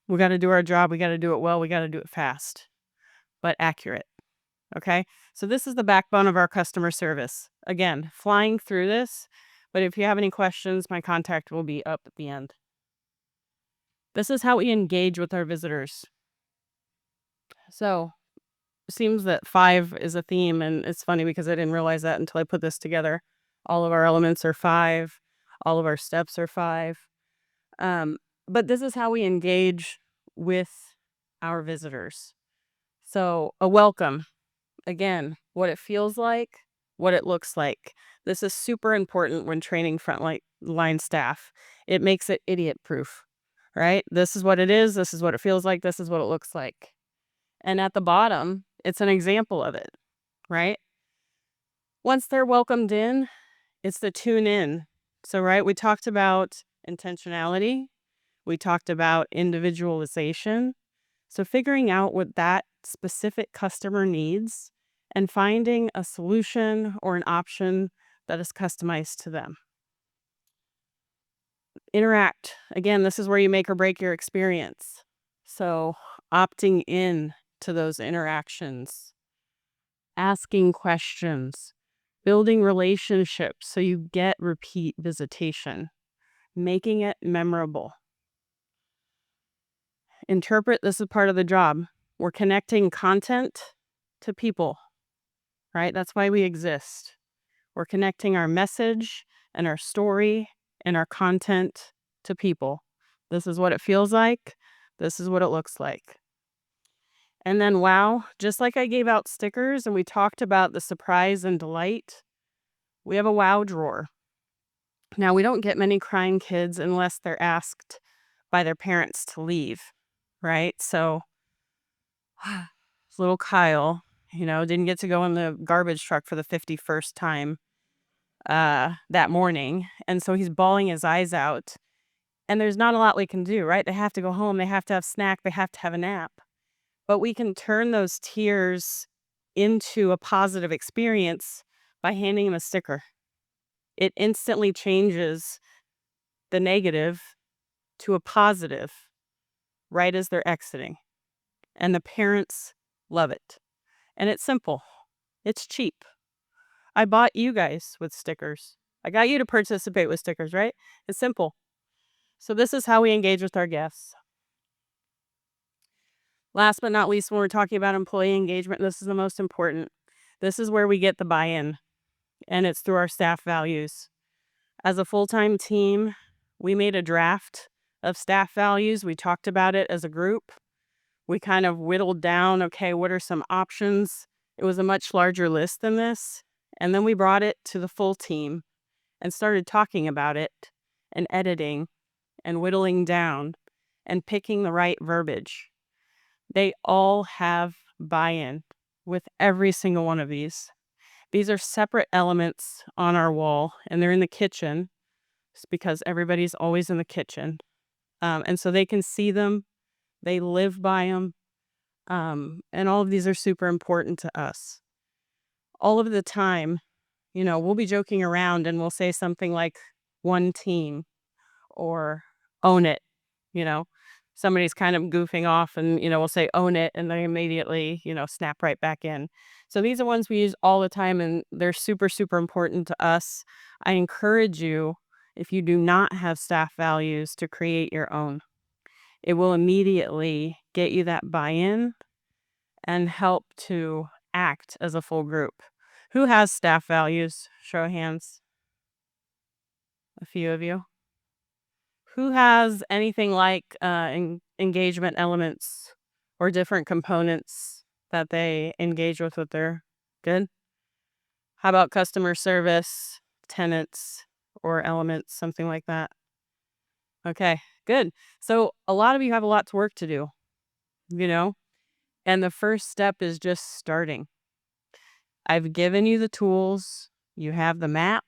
We got to do our job. We got to do it well. We got to do it fast, but accurate. Okay. So this is the backbone of our customer service. Again, flying through this, but if you have any questions, my contact will be up at the end. This is how we engage with our visitors. So it seems that 5 is a theme, and it's funny because I didn't realize that until I put this together. All of our elements are 5. All of our steps are 5. But this is how we engage with our visitors. So a welcome, again, what it feels like, what it looks like. This is super important when training frontline staff. It makes it idiot proof, right? This is what it is. This is what it feels like. This is what it looks like. And at the bottom, it's an example of it, right? Once they're welcomed in, it's the tune in. So, right, we talked about intentionality. We talked about individualization. So figuring out what that specific customer needs and finding a solution or an option that is customized to them. Interact. Again, this is where you make or break your experience. So opting in to those interactions, asking questions, building relationships so you get repeat visitation, making it memorable. Interpret, this is part of the job. We're connecting content to people, right? That's why we exist. We're connecting our message and our story and our content to people. This is what it feels like. This is what it looks like. And then, wow, just like I gave out stickers and we talked about the surprise and delight, we have a wow drawer. Now, we don't get many crying kids unless they're asked by their parents to leave, right? So little Kyle, didn't get to go in the garbage truck for the 51st time that morning. And so he's bawling his eyes out. And there's not a lot we can do, right? They have to go home. They have to have snack. They have to have a nap. But we can turn those tears into a positive experience by handing them a sticker. It instantly changes the negative to a positive right as they're exiting. And the parents love it. And it's simple. It's cheap. I bought you guys with stickers. I got you to participate with stickers, right? It's simple. So this is how we engage with our guests. Last but not least, when we're talking about employee engagement, this is the most important. This is where we get the buy-in, and it's through our staff values. As a full-time team, we made a draft of staff values. We talked about it as a group. We kind of whittled down, okay, what are some options? It was a much larger list than this. And then we brought it to the full team and started talking about it and editing and whittling down and picking the right verbiage. They all have buy-in with every single one of these. These are separate elements on our wall, and they're in the kitchen. It's because everybody's always in the kitchen. And so they can see them, they live by them, and all of these are super important to us. All of the time, we'll be joking around and we'll say something like one team or own it, you know. Somebody's kind of goofing off and, we'll say own it and they immediately, snap right back in. So these are ones we use all the time and they're super, super important to us. I encourage you, if you do not have staff values, to create your own. It will immediately get you that buy-in and help to act as a full group. Who has staff values? Show of hands. A few of you. Who has anything like engagement elements or different components that they engage with their good? How about customer service, tenants, or elements, something like that? Okay, good. So a lot of you have a lot to work to do, and the first step is just starting. I've given you the tools. You have the map.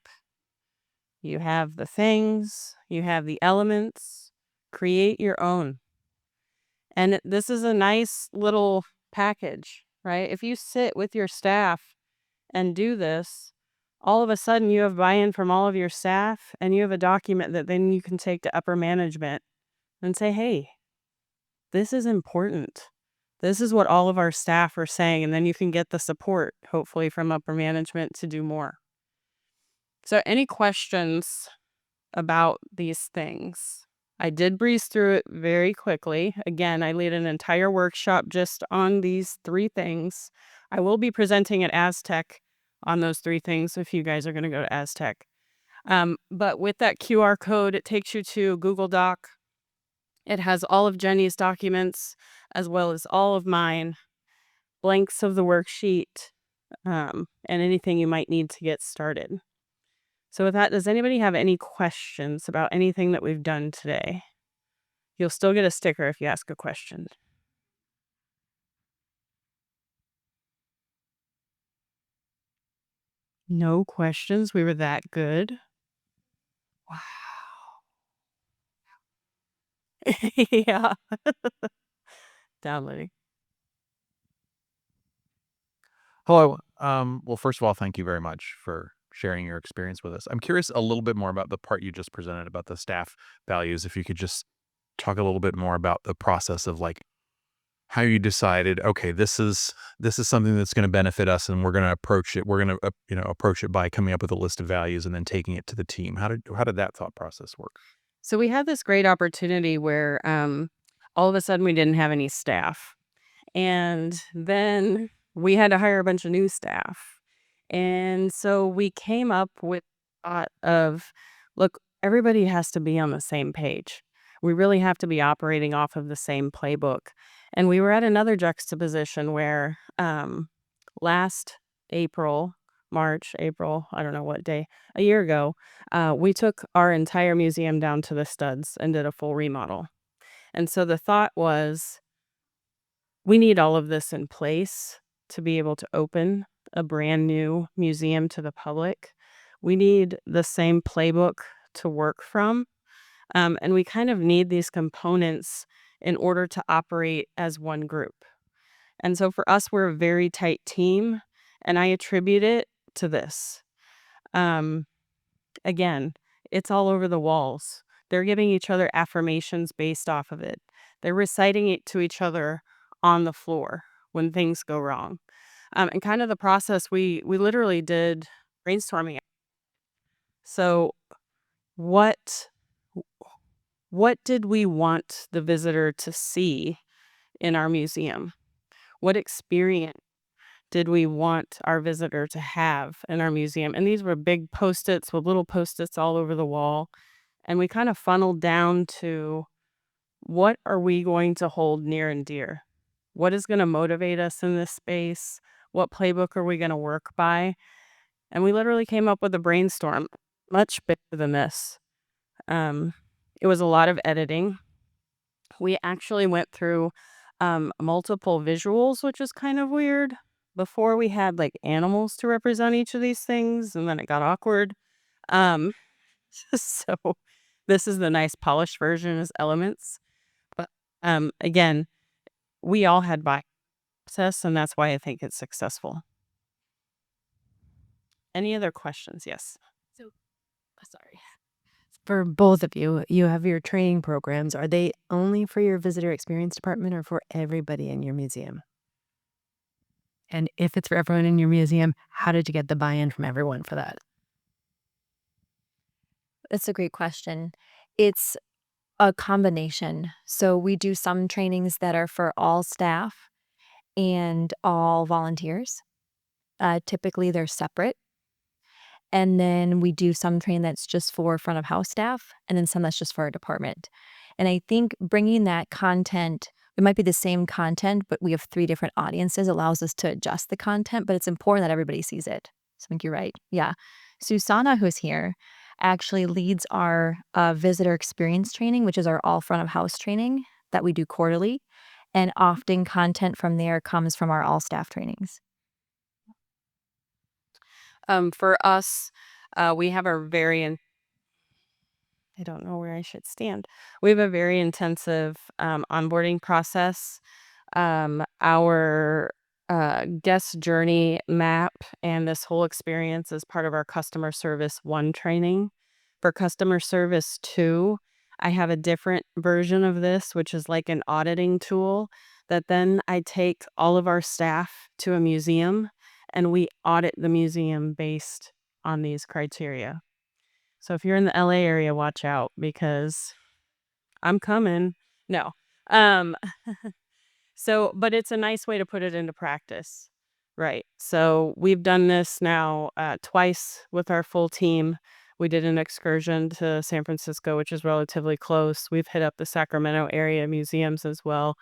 You have the things. You have the elements. Create your own. And this is a nice little package, right? If you sit with your staff and do this, all of a sudden you have buy-in from all of your staff and you have a document that then you can take to upper management and say, hey, this is important. This is what all of our staff are saying. And then you can get the support, hopefully, from upper management to do more. So any questions about these things? I did breeze through it very quickly. Again, I lead an entire workshop just on these 3 things. I will be presenting at Aztec on those 3 things if you guys are going to go to Aztec. But with that QR code, it takes you to Google Doc. It has all of Jenny's documents as well as all of mine, blanks of the worksheet, and anything you might need to get started. So with that, does anybody have any questions about anything that we've done today? You'll still get a sticker if you ask a question. No questions? We were that good? Wow. Yeah. Downloading. Hello. Well, first of all, thank you very much for sharing your experience with us. I'm curious a little bit more about the part you just presented about the staff values. If you could just talk a little bit more about the process of like how you decided, okay, this is something that's going to benefit us, and we're going to approach it. We're going to approach it by coming up with a list of values and then taking it to the team. How did that thought process work? So we had this great opportunity where all of a sudden we didn't have any staff. And then we had to hire a bunch of new staff. And so we came up with the thought of, look, everybody has to be on the same page. We really have to be operating off of the same playbook. And we were at another juxtaposition where last March, April, I don't know what day, a year ago, we took our entire museum down to the studs and did a full remodel. And so the thought was, we need all of this in place to be able to open a brand new museum to the public. We need the same playbook to work from. And we kind of need these components in order to operate as one group. And so for us, we're a very tight team, and I attribute it to this. Um, Again, it's all over the walls. They're giving each other affirmations based off of it. They're reciting it to each other on the floor when things go wrong. And kind of the process, we literally did brainstorming. So what what did we want the visitor to see in our museum? What experience did we want our visitor to have in our museum? And these were big Post-its with little Post-its all over the wall. And we kind of funneled down to, what are we going to hold near and dear? What is going to motivate us in this space? What playbook are we going to work by? And we literally came up with a brainstorm much bigger than this. It was a lot of editing. We actually went through multiple visuals, which is kind of weird. Before, we had like animals to represent each of these things, and then it got awkward. Um, so this is the nice polished version as elements. But again, we all had access, and that's why I think it's successful. Any other questions? Yes. So, sorry. For both of you, you have your training programs. Are they only for your visitor experience department or for everybody in your museum? And if it's for everyone in your museum, how did you get the buy-in from everyone for that? That's a great question. It's a combination. So we do some trainings that are for all staff and all volunteers. Typically, they're separate. And then we do some training that's just for front of house staff, and then some that's just for our department. And I think bringing that content, it might be the same content, but we have 3 different audiences, allows us to adjust the content, but it's important that everybody sees it. So I think you're right. Yeah. Susanna, who's here, actually leads our visitor experience training, which is our all front of house training that we do quarterly. And often content from there comes from our all staff trainings. For us, we have a very I don't know where I should stand. We have a very intensive onboarding process. Our guest journey map and this whole experience is part of our customer service 1 training. For customer service 2, I have a different version of this, which is like an auditing tool that then I take all of our staff to a museum and we audit the museum based on these criteria. So if you're in the LA area, watch out because I'm coming. No. Um so but it's a nice way to put it into practice. Right. So we've done this now twice with our full team. We did an excursion to San Francisco, which is relatively close. We've hit up the Sacramento area museums as well.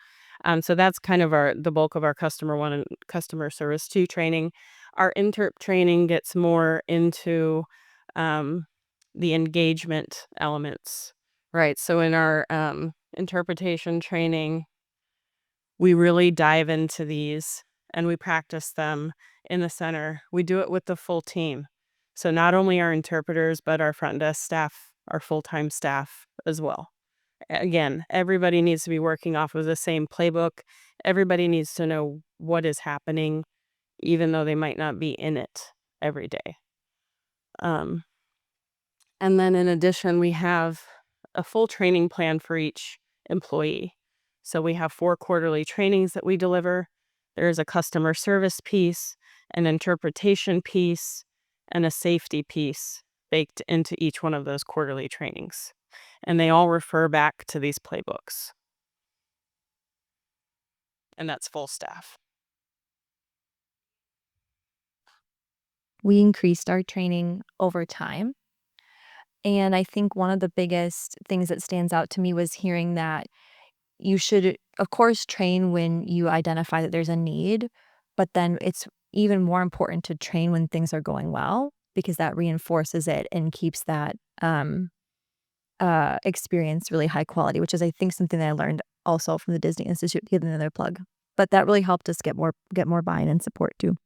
So that's kind of the bulk of our customer 1 and customer service 2 training. Our interp training gets more into um, the engagement elements, right? So in our interpretation training, we really dive into these and we practice them in the center. We do it with the full team. So not only our interpreters, but our front desk staff, our full-time staff as well. Again, everybody needs to be working off of the same playbook. Everybody needs to know what is happening, even though they might not be in it every day. And then in addition, we have a full training plan for each employee. So we have 4 quarterly trainings that we deliver. There's a customer service piece, an interpretation piece, and a safety piece baked into each one of those quarterly trainings. And they all refer back to these playbooks. And that's full staff. We increased our training over time. And I think one of the biggest things that stands out to me was hearing that you should, of course, train when you identify that there's a need, but then it's even more important to train when things are going well because that reinforces it and keeps that experience really high quality, which is, I think, something that I learned also from the Disney Institute, to get another plug. But that really helped us get more buy-in and support too.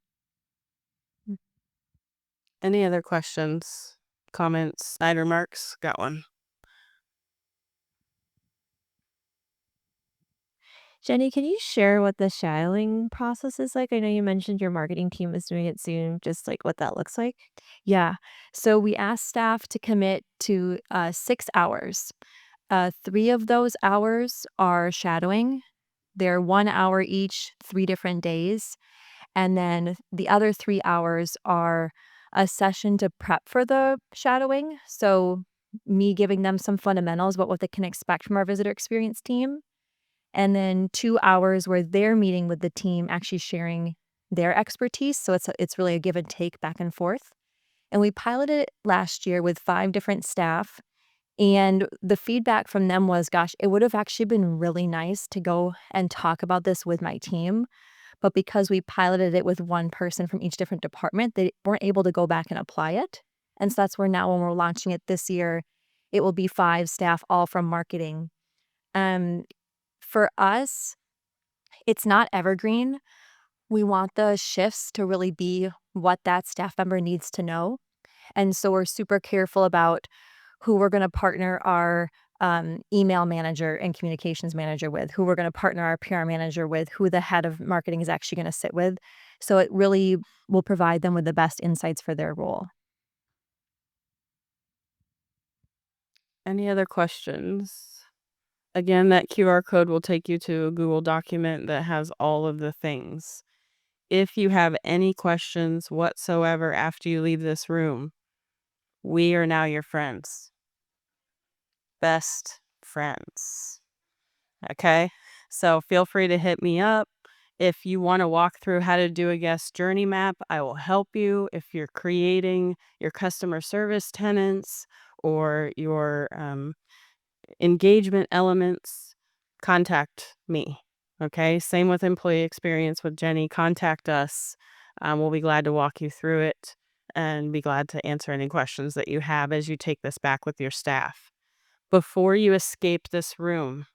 Any other questions, comments, side remarks? Got one. Jenny, can you share what the shadowing process is like? I know you mentioned your marketing team is doing it soon, just like what that looks like. Yeah. So we asked staff to commit to 6 hours. 3 of those hours are shadowing. They're 1 hour each, 3 different days. And then the other 3 hours are a session to prep for the shadowing. So me giving them some fundamentals about what they can expect from our visitor experience team. And then 2 hours where they're meeting with the team, actually sharing their expertise. So it's really a give and take back and forth. And we piloted it last year with 5 different staff. And the feedback from them was, gosh, it would have actually been really nice to go and talk about this with my team. But because we piloted it with one person from each different department, they weren't able to go back and apply it. And so that's where now, when we're launching it this year, it will be 5 staff, all from marketing. For us, it's not evergreen. We want the shifts to really be what that staff member needs to know. And so we're super careful about who we're going to partner our email manager and communications manager with, who we're going to partner our PR manager with, who the head of marketing is actually going to sit with. So it really will provide them with the best insights for their role. Any other questions? Again, that QR code will take you to a Google document that has all of the things. If you have any questions whatsoever after you leave this room, we are now your friends. Best friends. Okay? So feel free to hit me up. If you want to walk through how to do a guest journey map, I will help you. If you're creating your customer service tenants or your engagement elements, contact me. Okay? Same with employee experience with Jenny. Contact us. We'll be glad to walk you through it and be glad to answer any questions that you have as you take this back with your staff. Before you escape this room,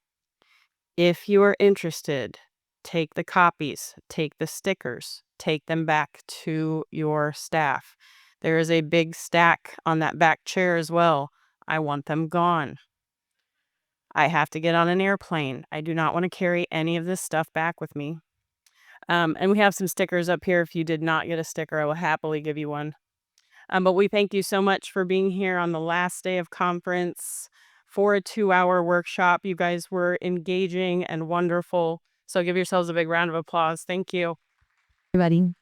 if you are interested, take the copies, take the stickers, take them back to your staff. There is a big stack on that back chair as well. I want them gone. I have to get on an airplane. I do not want to carry any of this stuff back with me. And we have some stickers up here. If you did not get a sticker, I will happily give you one. But we thank you so much for being here on the last day of conference for a 2-hour workshop. You guys were engaging and wonderful. So give yourselves a big round of applause. Thank you. Everybody.